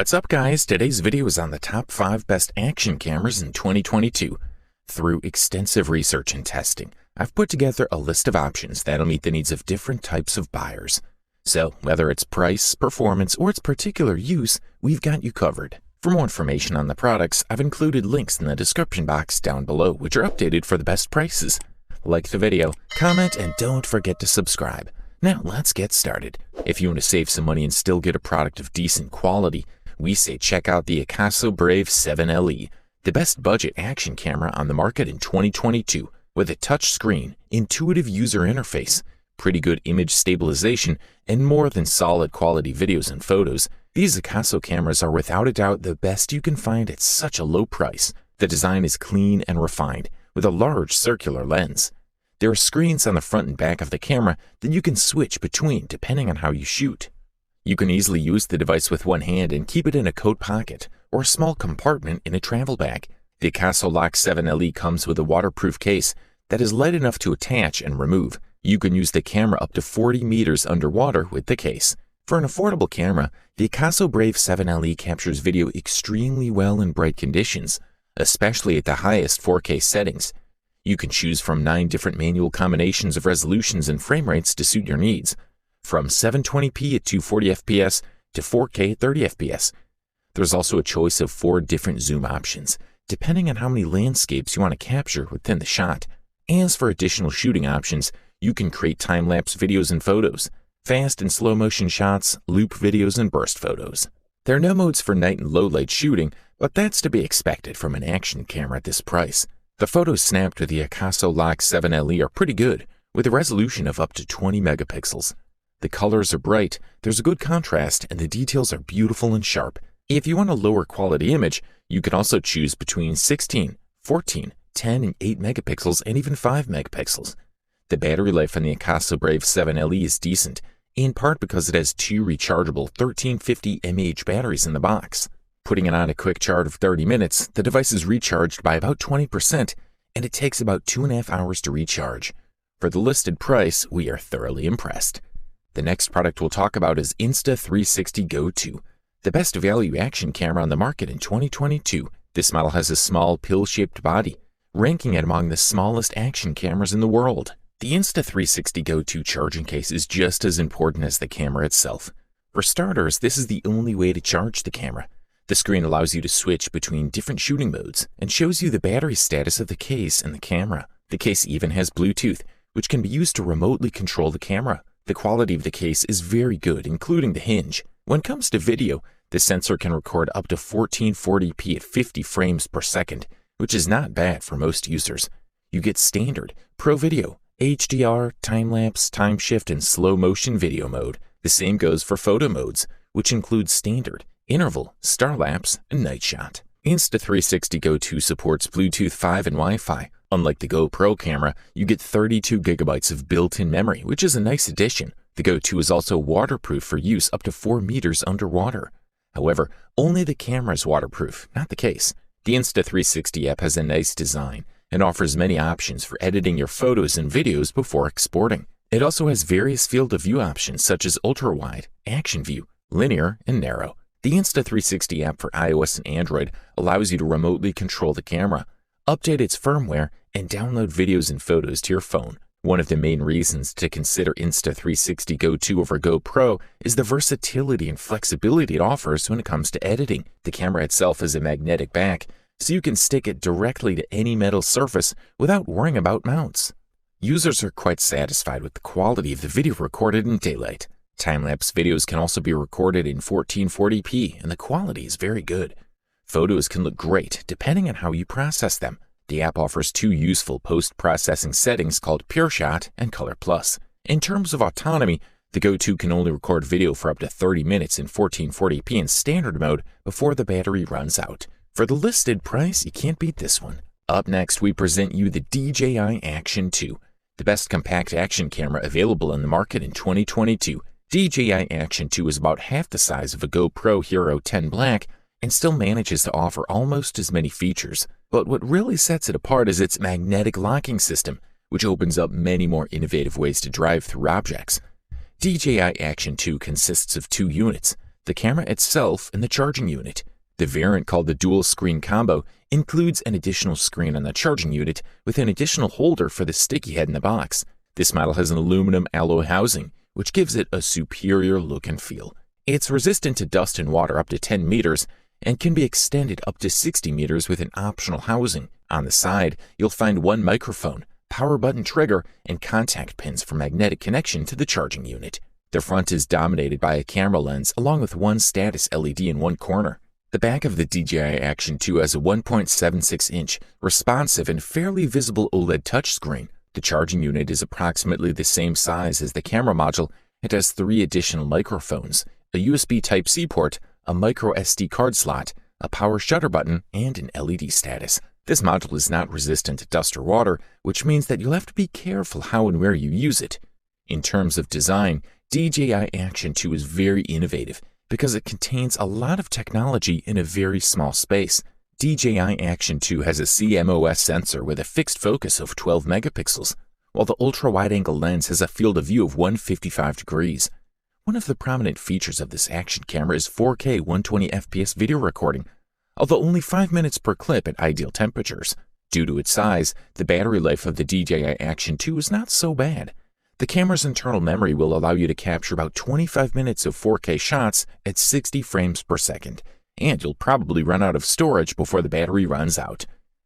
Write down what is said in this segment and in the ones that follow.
What's up guys, today's video is on the top 5 best action cameras in 2022. Through extensive research and testing, I've put together a list of options that'll meet the needs of different types of buyers. So whether it's price, performance, or its particular use, we've got you covered. For more information on the products, I've included links in the description box down below which are updated for the best prices. Like the video, comment, and don't forget to subscribe. Now let's get started. If you want to save some money and still get a product of decent quality, we say check out the Akaso Brave 7LE, the best budget action camera on the market in 2022, with a touch screen, intuitive user interface, pretty good image stabilization, and more than solid quality videos and photos. These Akaso cameras are without a doubt the best you can find at such a low price. The design is clean and refined, with a large circular lens. There are screens on the front and back of the camera that you can switch between depending on how you shoot. You can easily use the device with one hand and keep it in a coat pocket or a small compartment in a travel bag. The Akaso Lock 7LE comes with a waterproof case that is light enough to attach and remove. You can use the camera up to 40 meters underwater with the case. For an affordable camera, the Akaso Brave 7LE captures video extremely well in bright conditions, especially at the highest 4K settings. You can choose from 9 different manual combinations of resolutions and frame rates to suit your needs, from 720p at 240 fps to 4K at 30 fps. There's also a choice of 4 different zoom options, depending on how many landscapes you want to capture within the shot. As for additional shooting options, you can create time-lapse videos and photos, fast and slow motion shots, loop videos, and burst photos. There are no modes for night and low light shooting, but that's to be expected from an action camera at this price. The photos snapped with the Akaso Lock 7LE are pretty good, with a resolution of up to 20 megapixels. The colors are bright, there's a good contrast, and the details are beautiful and sharp. If you want a lower quality image, you can also choose between 16, 14, 10, and 8 megapixels, and even 5 megapixels. The battery life on the Akaso Brave 7LE is decent, in part because it has 2 rechargeable 1350 mAh batteries in the box. Putting it on a quick charge of 30 minutes, the device is recharged by about 20%, and it takes about 2.5 hours to recharge. For the listed price, we are thoroughly impressed. The next product we'll talk about is Insta360 Go 2, the best value action camera on the market in 2022. This model has a small pill-shaped body, ranking it among the smallest action cameras in the world. The Insta360 Go 2 charging case is just as important as the camera itself. For starters, this is the only way to charge the camera. The screen allows you to switch between different shooting modes and shows you the battery status of the case and the camera. The case even has Bluetooth, which can be used to remotely control the camera. The quality of the case is very good, including the hinge. When it comes to video, the sensor can record up to 1440p at 50 frames per second, which is not bad for most users. You get standard, pro video, HDR, time-lapse, time shift, and slow motion video mode. The same goes for photo modes, which include standard, interval, star lapse, and night shot. Insta360 Go 2 supports Bluetooth 5 and Wi-Fi. Unlike the GoPro camera, you get 32 gigabytes of built-in memory, which is a nice addition. The Go 2 is also waterproof for use up to 4 meters underwater. However, only the camera is waterproof, not the case. The Insta360 app has a nice design and offers many options for editing your photos and videos before exporting. It also has various field of view options such as ultra-wide, action view, linear, and narrow. The Insta360 app for iOS and Android allows you to remotely control the camera, update its firmware, and download videos and photos to your phone. One of the main reasons to consider Insta360 Go 2 over GoPro is the versatility and flexibility it offers when it comes to editing. The camera itself has a magnetic back, so you can stick it directly to any metal surface without worrying about mounts. Users are quite satisfied with the quality of the video recorded in daylight. Time-lapse videos can also be recorded in 1440p, and the quality is very good. Photos can look great depending on how you process them. The app offers 2 useful post-processing settings called Pure Shot and Color Plus. In terms of autonomy, the Go 2 can only record video for up to 30 minutes in 1440p in standard mode before the battery runs out. For the listed price, you can't beat this one. Up next, we present you the DJI Action 2, the best compact action camera available in the market in 2022. DJI Action 2 is about half the size of a GoPro Hero10 Black and still manages to offer almost as many features. But what really sets it apart is its magnetic locking system, which opens up many more innovative ways to drive through objects. DJI Action 2 consists of 2 units, the camera itself, and the charging unit. The variant, called the dual screen combo, includes an additional screen on the charging unit with an additional holder for the sticky head in the box. This model has an aluminum alloy housing, which gives it a superior look and feel. It's resistant to dust and water up to 10 meters and can be extended up to 60 meters with an optional housing. On the side, you'll find one microphone, power button trigger, and contact pins for magnetic connection to the charging unit. The front is dominated by a camera lens along with one status LED in one corner. The back of the DJI Action 2 has a 1.76-inch responsive and fairly visible OLED touchscreen. The charging unit is approximately the same size as the camera module. It has 3 additional microphones, a USB Type-C port, a micro SD card slot, a power shutter button, and an LED status. This module is not resistant to dust or water, which means that you'll have to be careful how and where you use it. In terms of design, DJI Action 2 is very innovative because it contains a lot of technology in a very small space. DJI Action 2 has a CMOS sensor with a fixed focus of 12 megapixels, while the ultra-wide-angle lens has a field of view of 155 degrees. One of the prominent features of this action camera is 4K 120 FPS video recording, although only 5 minutes per clip at ideal temperatures. Due to its size, the battery life of the DJI Action 2 is not so bad. The camera's internal memory will allow you to capture about 25 minutes of 4K shots at 60 frames per second, and you'll probably run out of storage before the battery runs out.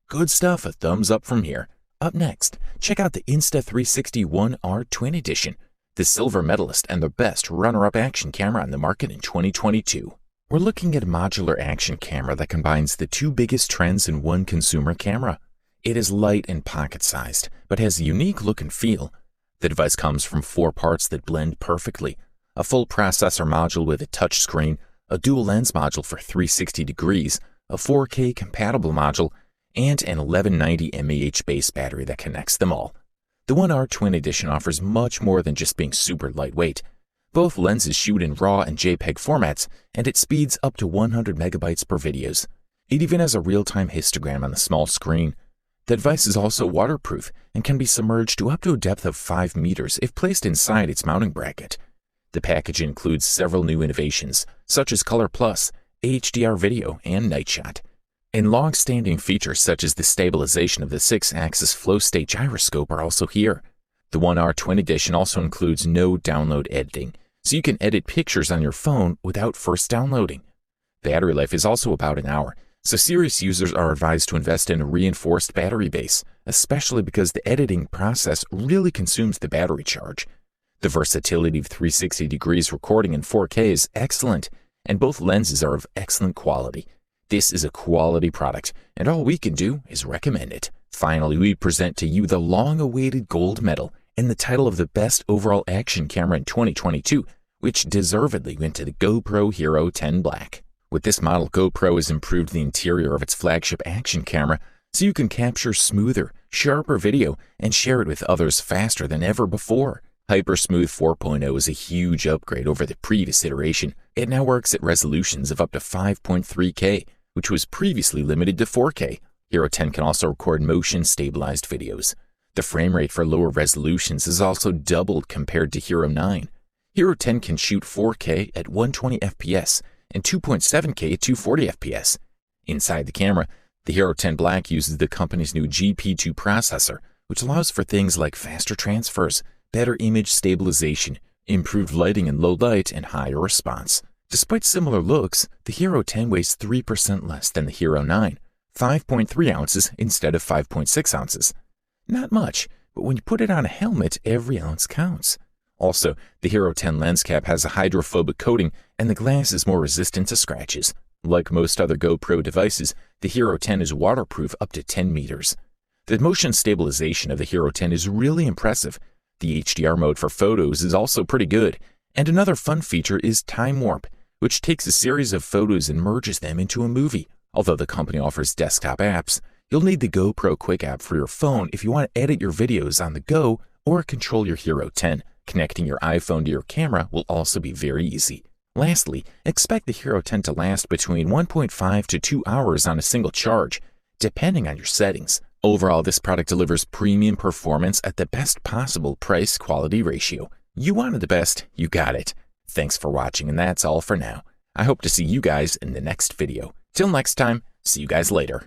Good stuff, a thumbs up from here. Up next, check out the Insta360 One R Twin Edition, the silver medalist and the best runner-up action camera on the market in 2022. We're looking at a modular action camera that combines the 2 biggest trends in one consumer camera. It is light and pocket-sized, but has a unique look and feel. The device comes from 4 parts that blend perfectly: a full processor module with a touchscreen, a dual lens module for 360 degrees, a 4K compatible module, and an 1190 mAh base battery that connects them all. The One R Twin Edition offers much more than just being super lightweight. Both lenses shoot in RAW and JPEG formats, and it speeds up to 100 megabytes per videos. It even has a real-time histogram on the small screen. The device is also waterproof and can be submerged to up to a depth of 5 meters if placed inside its mounting bracket. The package includes several new innovations, such as Color Plus, HDR video, and Night Shot. And long-standing features such as the stabilization of the 6-axis flow state gyroscope are also here. The One R Twin Edition also includes no download editing, so you can edit pictures on your phone without first downloading. Battery life is also about an hour, so serious users are advised to invest in a reinforced battery base, especially because the editing process really consumes the battery charge. The versatility of 360 degrees recording in 4K is excellent, and both lenses are of excellent quality. This is a quality product, and all we can do is recommend it. Finally, we present to you the long-awaited gold medal and the title of the best overall action camera in 2022, which deservedly went to the GoPro Hero10 Black. With this model, GoPro has improved the interior of its flagship action camera so you can capture smoother, sharper video and share it with others faster than ever before. HyperSmooth 4.0 is a huge upgrade over the previous iteration. It now works at resolutions of up to 5.3K, which was previously limited to 4K. Hero10 can also record motion-stabilized videos. The frame rate for lower resolutions is also doubled compared to Hero 9. Hero10 can shoot 4K at 120 FPS and 2.7K at 240 FPS. Inside the camera, the Hero10 Black uses the company's new GP2 processor, which allows for things like faster transfers, better image stabilization, improved lighting in low light, and higher response. Despite similar looks, the Hero10 weighs 3% less than the Hero 9, 5.3 ounces instead of 5.6 ounces. Not much, but when you put it on a helmet, every ounce counts. Also, the Hero10 lens cap has a hydrophobic coating, and the glass is more resistant to scratches. Like most other GoPro devices, the Hero10 is waterproof up to 10 meters. The motion stabilization of the Hero10 is really impressive. The HDR mode for photos is also pretty good. And another fun feature is Time Warp, which takes a series of photos and merges them into a movie. Although the company offers desktop apps, you'll need the GoPro Quick app for your phone if you want to edit your videos on the go or control your Hero10. Connecting your iPhone to your camera will also be very easy. Lastly, expect the Hero10 to last between 1.5 to 2 hours on a single charge, depending on your settings. Overall, this product delivers premium performance at the best possible price-quality ratio. You wanted the best, you got it. Thanks for watching, and that's all for now. I hope to see you guys in the next video. Till next time, see you guys later.